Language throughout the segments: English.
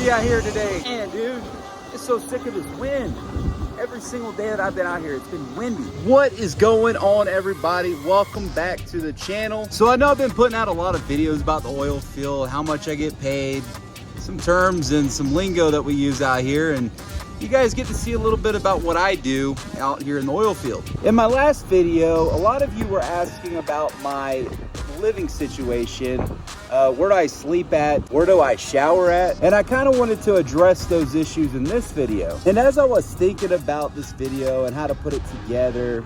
windy out here today. Man, dude, it's so sick of this wind. Every single day that I've been out here, it's been windy. What is going on, everybody? Welcome back to the channel. So I know I've been putting out a lot of videos about the oil field, how much I get paid, some terms and some lingo that we use out here, and you guys get to see a little bit about what I do out here in the oil field. In my last video, a lot of you were asking about my living situation. Where do I sleep at? Where do I shower at? And I kind of wanted to address those issues in this video. And as I was thinking about this video and how to put it together,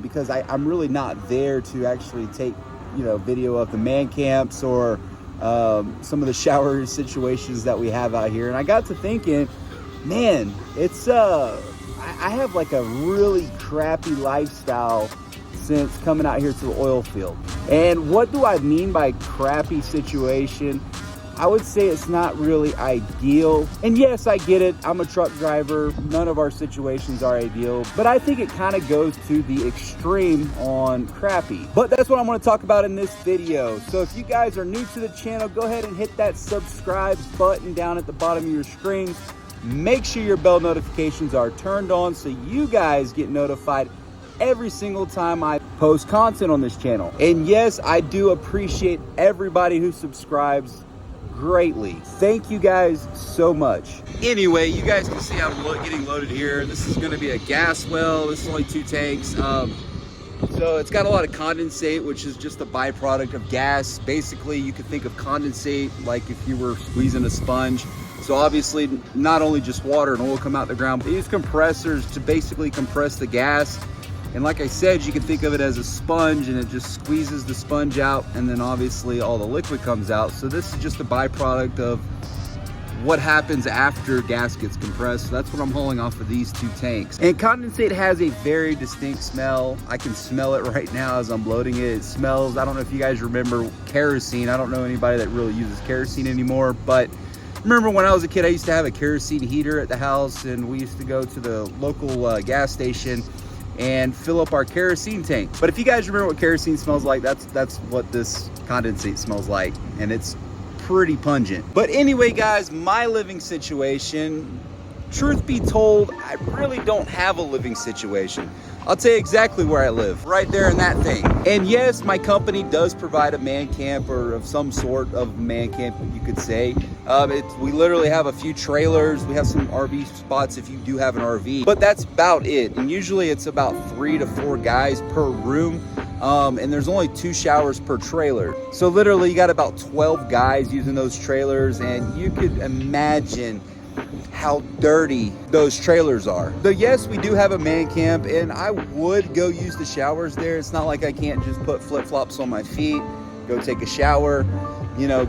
because I'm really not there to actually take, video of the man camps or some of the shower situations that we have out here. And I got to thinking, man, it's I have like a really crappy lifestyle since coming out here to the oil field. And what do I mean by crappy situation? I would say it's not really ideal. And yes, I get it. I'm a truck driver. None of our situations are ideal, but I think it kind of goes to the extreme on crappy. But that's what I'm going to talk about in this video. So if you guys are new to the channel, go ahead and hit that subscribe button down at the bottom of your screen. Make sure your bell notifications are turned on so you guys get notified every single time I post content on this channel. And yes, I do appreciate everybody who subscribes greatly. Thank you guys so much. Anyway, you guys can see I'm getting loaded here. This is going to be a gas well. This is only 2 tanks. So it's got a lot of condensate, which is just a byproduct of gas. Basically, you could think of condensate like if you were squeezing a sponge. So obviously, not only just water and oil come out the ground, but they use compressors to basically compress the gas. And like I said, you can think of it as a sponge, and it just squeezes the sponge out, and then obviously all the liquid comes out. So this is just a byproduct of what happens after gas gets compressed. So that's what I'm hauling off of these 2 tanks. And condensate has a very distinct smell. I can smell it right now as I'm loading it. It smells, I don't know if you guys remember kerosene. I don't know anybody that really uses kerosene anymore, but remember when I was a kid, I used to have a kerosene heater at the house, and we used to go to the local gas station and fill up our kerosene tank. But if you guys remember what kerosene smells like, that's what this condensate smells like, and it's pretty pungent. But anyway, guys, my living situation, truth be told, I really don't have a living situation. I'll tell you exactly where I live, right there in that thing. And yes, my company does provide a man camp, or of some sort of man camp, you could say. We literally have a few trailers. We have some RV spots if you do have an RV, but that's about it. And usually it's about 3 to 4 guys per room. And there's only 2 showers per trailer. So literally you got about 12 guys using those trailers, and you could imagine how dirty those trailers are. So yes, we do have a man camp, and I would go use the showers there. It's not like I can't just put flip-flops on my feet, go take a shower,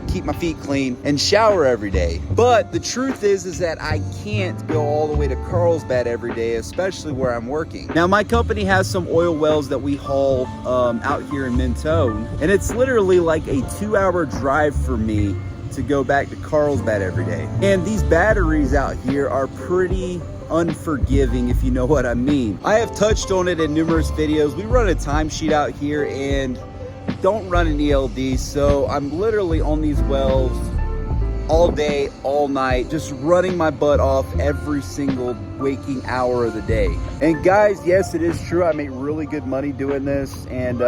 keep my feet clean and shower every day. But the truth is that I can't go all the way to Carlsbad every day, especially where I'm working. Now, my company has some oil wells that we haul out here in Mentone, and it's literally like a 2-hour drive for me to go back to Carlsbad every day. And these batteries out here are pretty unforgiving, if you know what I mean. I have touched on it in numerous videos. We run a timesheet out here and don't run an ELD, so I'm literally on these wells all day, all night, just running my butt off every single waking hour of the day. And guys, yes, it is true, I make really good money doing this, and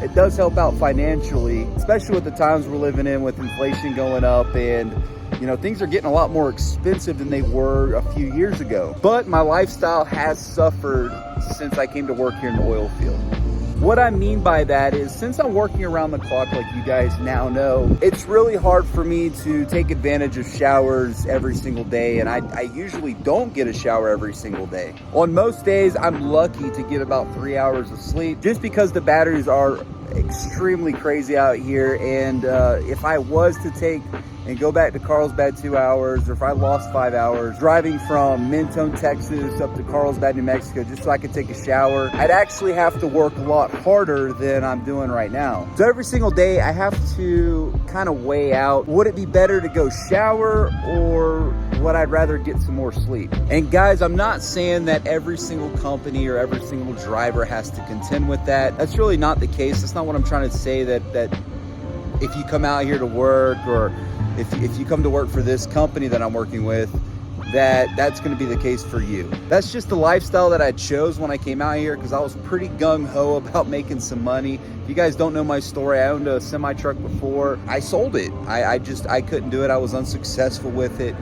it does help out financially, especially with the times we're living in with inflation going up, and things are getting a lot more expensive than they were a few years ago. But my lifestyle has suffered since I came to work here in the oil field. What I mean by that is, since I'm working around the clock, like you guys now know, it's really hard for me to take advantage of showers every single day, and I usually don't get a shower every single day. On most days, I'm lucky to get about 3 hours of sleep, just because the batteries are extremely crazy out here. And if I was to take and go back to Carlsbad 2 hours, or if I lost 5 hours driving from Mentone, Texas up to Carlsbad, New Mexico, just so I could take a shower, I'd actually have to work a lot harder than I'm doing right now. So every single day I have to kind of weigh out, would it be better to go shower, or would I rather get some more sleep? And guys, I'm not saying that every single company or every single driver has to contend with that. That's really not the case. That's not what I'm trying to say, that if you come out here to work, or if you come to work for this company that I'm working with, that's going to be the case for you. That's just the lifestyle that I chose when I came out here, because I was pretty gung-ho about making some money. If you guys don't know my story, I owned a semi truck before. I sold it. I couldn't do it. I was unsuccessful with it.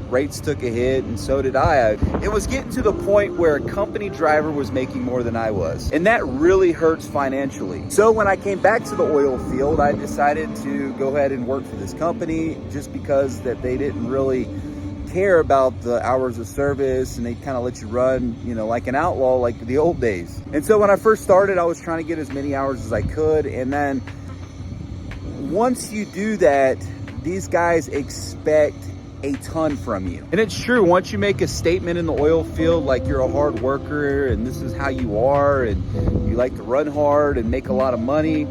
Rates took a hit, and so did I. It was getting to the point where a company driver was making more than I was, and that really hurts financially. So when I came back to the oil field, I decided to go ahead and work for this company, just because that they didn't really care about the hours of service, and they kind of let you run, you know, like an outlaw, like the old days. And so when I first started, I was trying to get as many hours as I could. And then once you do that, these guys expect a ton from you. And it's true, once you make a statement in the oil field, like you're a hard worker and this is how you are, and you like to run hard and make a lot of money,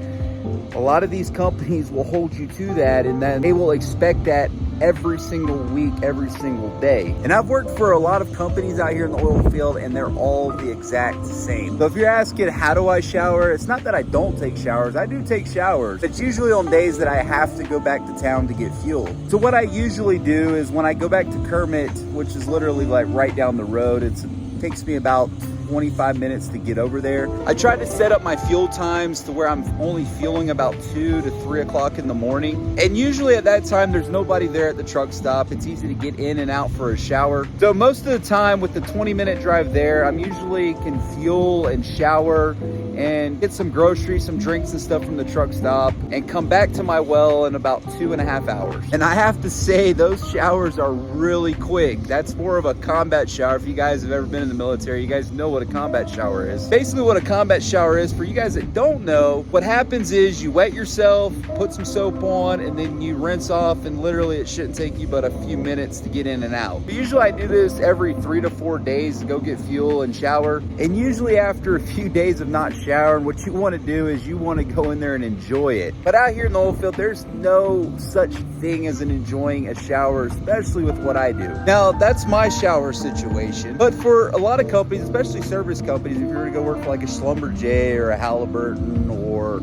a lot of these companies will hold you to that, and then they will expect that every single week, every single day. And I've worked for a lot of companies out here in the oil field, and they're all the exact same. So if you're asking, how do I shower? It's not that I don't take showers. I do take showers. It's usually on days that I have to go back to town to get fuel. So what I usually do is when I go back to Kermit, which is literally like right down the road, it takes me about 25 minutes to get over there. I try to set up my fuel times to where I'm only fueling about 2 to 3 o'clock in the morning. And usually at that time, there's nobody there at the truck stop. It's easy to get in and out for a shower. So most of the time with the 20-minute drive there, I'm usually can fuel and shower and get some groceries, some drinks and stuff from the truck stop, and come back to my well in about 2.5 hours. And I have to say, those showers are really quick. That's more of a combat shower. If you guys have ever been in the military, you guys know what a combat shower is. Basically what a combat shower is, for you guys that don't know, what happens is you wet yourself, put some soap on, and then you rinse off, and literally it shouldn't take you but a few minutes to get in and out. But usually I do this every 3 to 4 days to go get fuel and shower. And usually after a few days of not showering, what you want to do is you want to go in there and enjoy it. But out here in the oil field, there's no such thing as enjoying a shower, especially with what I do. Now, that's my shower situation. But for a lot of companies, especially service companies, if you were to go work for like a Schlumberger or a Halliburton, or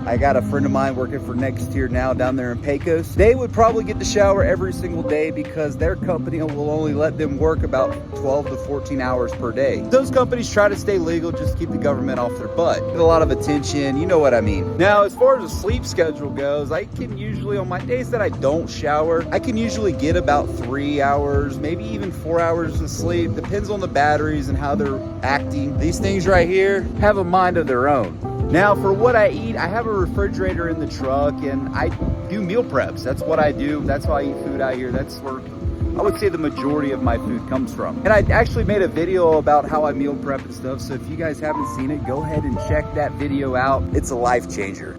I got a friend of mine working for Nextier now down there in Pecos, they would probably get to shower every single day, because their company will only let them work about 12 to 14 hours per day. Those companies try to stay legal, just to keep the government off their butt. Get a lot of attention, you know what I mean. Now, as far as the sleep schedule goes, I can usually, on my days that I don't shower, I can usually get about 3 hours, maybe even 4 hours of sleep. Depends on the batteries and how they're acting. These things right here have a mind of their own. Now, for what I eat, I have a refrigerator in the truck, and I do meal preps. That's what I do. That's how I eat food out here. That's where I would say the majority of my food comes from. And I actually made a video about how I meal prep and stuff. So if you guys haven't seen it, go ahead and check that video out. It's a life changer.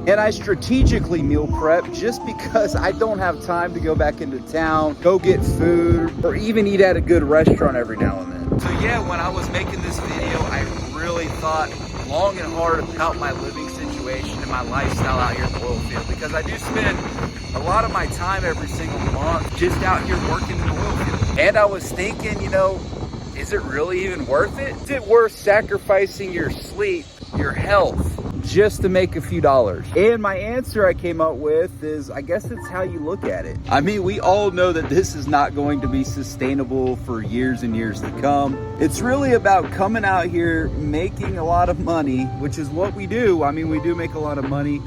And I strategically meal prep just because I don't have time to go back into town, go get food, or even eat at a good restaurant every now and then. So yeah, when I was making this video, I really thought long and hard about my living situation and my lifestyle out here in the oil field, because I do spend a lot of my time every single month just out here working in the oil field. And I was thinking, you know, is it really even worth it? Is it worth sacrificing your sleep, your health, just to make a few dollars? And my answer I came up with is, I guess it's how you look at it. I mean, we all know that this is not going to be sustainable for years and years to come. It's really about coming out here, making a lot of money, which is what we do. I mean, we do make a lot of money,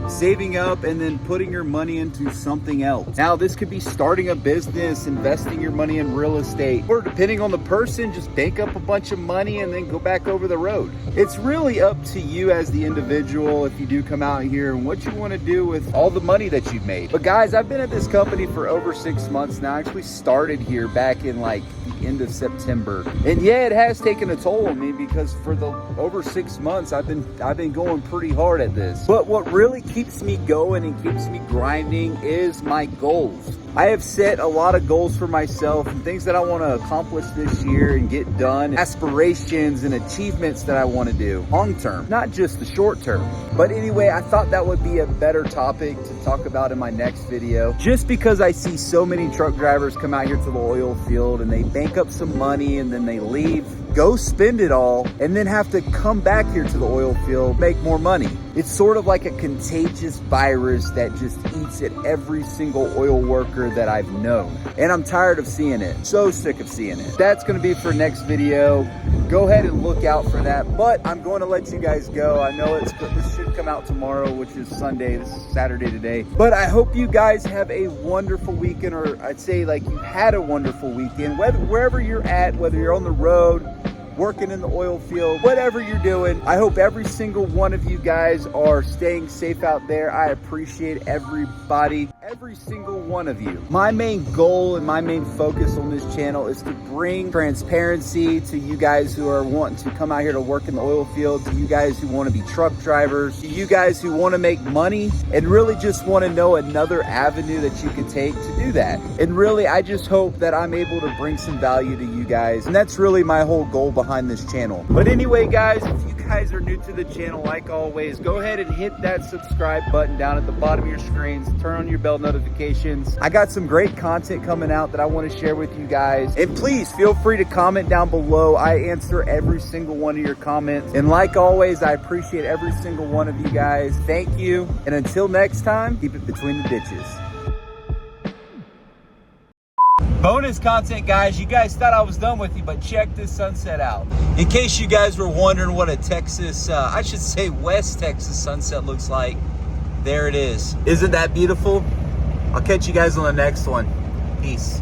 saving up, and then putting your money into something else. Now, this could be starting a business, investing your money in real estate, or depending on the person, just bank up a bunch of money and then go back over the road. It's really up to you as the individual if you do come out here and what you want to do with all the money that you've made. But guys, I've been at this company for over 6 months now. I actually started here back in like the end of September. And yeah, it has taken a toll on me, because for the over 6 months, I've been going pretty hard at this. But what really keeps me going and keeps me grinding is my goals. I have set a lot of goals for myself and things that I want to accomplish this year and get done, aspirations and achievements that I want to do long term, not just the short term. But anyway, I thought that would be a better topic to talk about in my next video, just because I see so many truck drivers come out here to the oil field and they bank up some money and then they leave go spend it all, and then have to come back here to the oil field, make more money. It's sort of like a contagious virus that just eats at every single oil worker that I've known. And I'm tired of seeing it. So sick of seeing it. That's gonna be for next video. Go ahead and look out for that. But I'm going to let you guys go. I know this should come out tomorrow, which is Sunday. This is Saturday today. But I hope you guys have a wonderful weekend, or I'd say like you had a wonderful weekend. Wherever you're at, whether you're on the road, working in the oil field, whatever you're doing, I hope every single one of you guys are staying safe out there. I appreciate everybody, every single one of you. My main goal and my main focus on this channel is to bring transparency to you guys who are wanting to come out here to work in the oil field, to you guys who want to be truck drivers, to you guys who want to make money and really just want to know another avenue that you can take to do that. And really, I just hope that I'm able to bring some value to you guys. And that's really my whole goal behind this channel. But anyway, guys, if you guys are new to the channel, like always, go ahead and hit that subscribe button down at the bottom of your screens. Turn on your bell notifications. I got some great content coming out that I want to share with you guys. And please feel free to comment down below. I answer every single one of your comments. And like always, I appreciate every single one of you guys. Thank you. And until next time, keep it between the ditches. Bonus content, guys. You guys thought I was done with you, but check this sunset out. In case you guys were wondering what a Texas, I should say West Texas sunset looks like, there it is. Isn't that beautiful? I'll catch you guys on the next one. Peace.